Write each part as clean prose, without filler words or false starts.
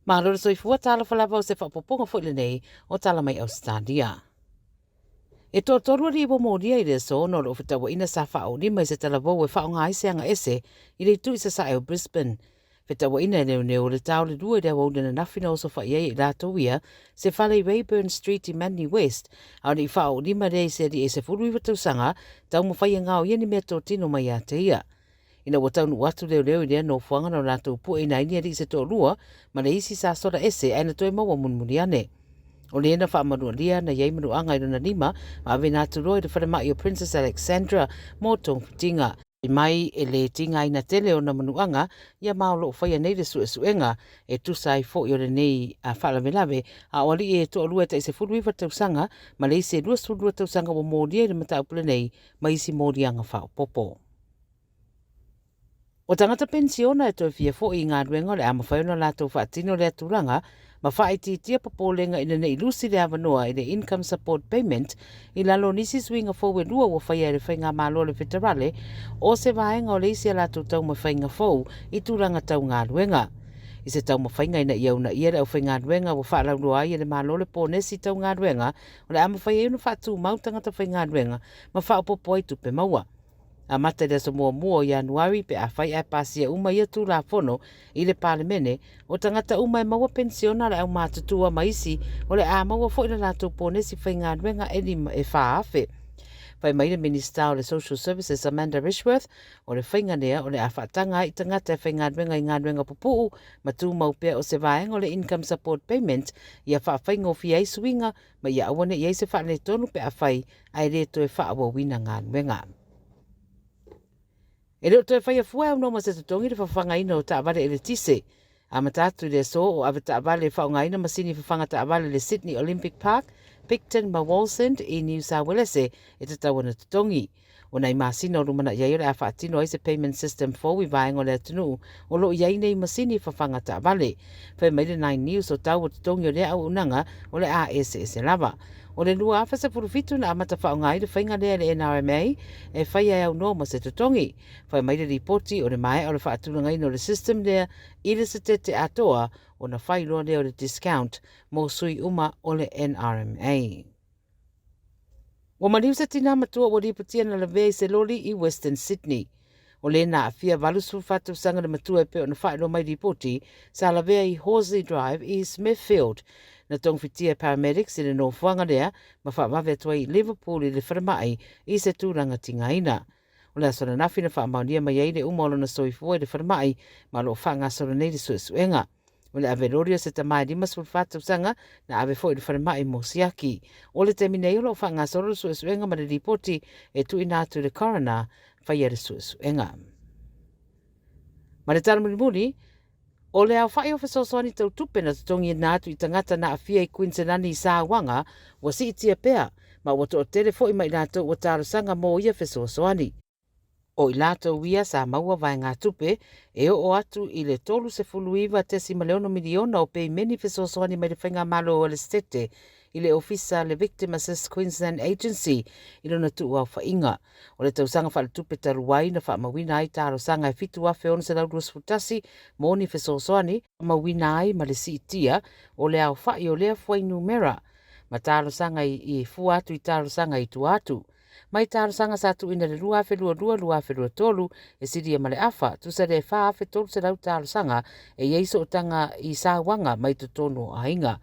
Maroro soifua Tala Fou se whapoponga fwile nei o tala mai Ausetalia. E tō torua ribo mōria I re so no lo whitawa ina sa whao ni mai se Tala Fou e whao ngai seanga ese I re tu isa sa o Brisbane. Whitawa ina neo neo le tau le dua rea waudana nawhina o so wha iei rato ia se whale Rayburn Street I Manly West au ni whao ni ma rei se di e se furu iwa tausanga tau mo whaia ngao ia ni mea tō tino mai a te ia. Ina wa taunu watu leo I no whanga no rātou pu e naini ari se tō rua, ma le isi sa sora ese aina toi maua munmuri ane. O le ena whaamarua lia na iei manu anga I rona lima, ma ave nātu roi le wharamai o Princess Alexandra mō tōng fitinga. I mai e le tinga ina tele o na manu anga, ia maolo o whaia nei le suenga, e tusai fo I o le nei a whalamelawe, a wali e tō rua ta I se furuiwa tausanga, ma le isi e rua surua tausanga wa mōria I le mataupule nei, ma isi mōria anga whao popo. O tangata pensiona e toi fia fo I ngā ruenga le ama whaiona lātou whaatino le aturanga, ma whaiti tia papolenga ina nei lusi le avanoa I le income support payment I lalo nisi swinga fōwe lua wa whaia le whainga malo le whitarale o se vaenga o le isi a lātou tau ma whainga fōu I tūranga tau ngā ruenga. I se tau ma whainga ina iau na ia le au whainga ruenga wa whaalauroa I le malo le pōnesi tau ngā ruenga o le ama whaia unu whaatu mautangata whainga ruenga ma whaopopo I tupe maua. A mata le Samoa mua o Januari pe a whai a pasia uma ia tū la whono I le palemene o tangata uma e maua pensiona le au mātutua maisi o le a maua fo I le lātou pōnesi whainga ruenga e whaafe. Whai mai le Minister o le Social Services Amanda Rishworth o le whainga nea o le a whaatanga I tangata e whainga ruenga I ngā ruenga pupuu ma tū maupea o se vaenga o le income support payment ia whaawhainga o fia I swinga ma ia awane ia se whaane tonu pe a whai ai reto e whaawa wina ngā ruenga. E leo toi whaia fua au no ma se tutongi le whawhanga ina o taawale e le tise. A matatu le so o ave taawale whaunga ina masini whawhanga taawale le Sydney Olympic Park, Picton ma Wallsend I New South Wales e te tawana tutongi. O nei masina o rumana iai le a whaatino ai se payment system 4 I vaenga o le atunu o lo iai nei masini whawhanga taawale. Whai mai le 9 News o tau o tutongi o le au unanga o le ASS lava. O le lua awha sa furufitu na amata whaonga I le whainga lea le NRMA e whaia au no ma se tutongi. Whai mai le ripoti o le mai o le whaatunanga ino le system lea I le se te atoa o na whailoa lea o le discount mo sui uma o le NRMA. O maniu sa tina matua o ripotia na le vei se loli I Western Sydney. O le na afia valusu fatu sanga le matua e pe o na whailo mai ripoti sa la vea I Horsley Drive I Smithfield. Na tong fitia paramedics I le no whanga lea ma whaamawe atua I Liverpool I le wharamai I se tūranga tingaina. O le asona nafi na whaamaunia mai ai le umolo na soifua I le wharamai ma lo whanga asona nei le suesuenga. O le ave loria se tamai lima sulfatu sanga na ave fo I le wharamai mo siaki. O le teminei o lo whanga asona le suesuenga ma le ripoti e tu inatu le coroner whaia le suesuenga. Ma le taramuni o le au whai o whasosoni tau tupe na tutongi nātu I tangata na awhia I Queensland I Sāwanga wa si itia pea ma wato o telefo I mai nātou o tarosanga mō ia whasosoni. O I lātou wia sa maua vai ngā tupe e o atu I le tolu se fuluiva tesi maleono miliona o pei meni whasosoni mai le whainga malo o le stete I le ofisa le Victim Assist Queensland Agency I lona tu au whainga. O le tausanga whale tupe taruai na wha mawina ai taro sanga e fitu afe ona se laurus futasi moni whesosoani mawina ai ma le si itia o le au whai o lea fuainu mera. Ma taro sanga I fuatu I taro sanga I tuatu. Mai taro sanga sa tu ina le lua afe lua afe lua tolu e siria ma le afa tu se le wha afe tolu se lau taro sanga e yeiso o tanga I Sāwanga mai tu tono a inga.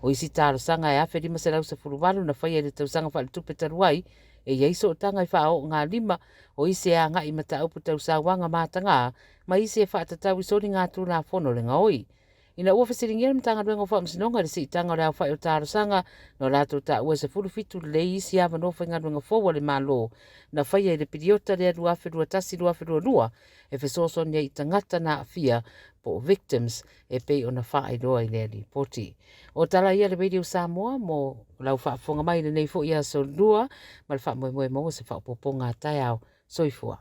O isi taro sanga e afe lima se lau sa furuwalu na whaia le tau sanga whale tupe taruai e yeiso o tanga I wha o ngā lima o isi e anga I mata upu tau Sāwanga mātanga ma isi e wha atatau I soni ngā tū nā whono le ngaoi. Ina ua whasiringia mtanga ruenga wha msinonga le si tanga o le au whai o taro sanga no rātou ta ua se furufitu le isi awa no whainga ruenga whaua le mālo na whaia I le piriota lea ruafe rua tasi ruafe rua rua e whesosonia I tangata na awhia po victims e pei o na whaai roa I lea ripoti. O tala ia le Radio Samoa mo lau whaafonga mai le nei fo ia so rua ma le wha moe moe mo se wha poponga tai au soifua.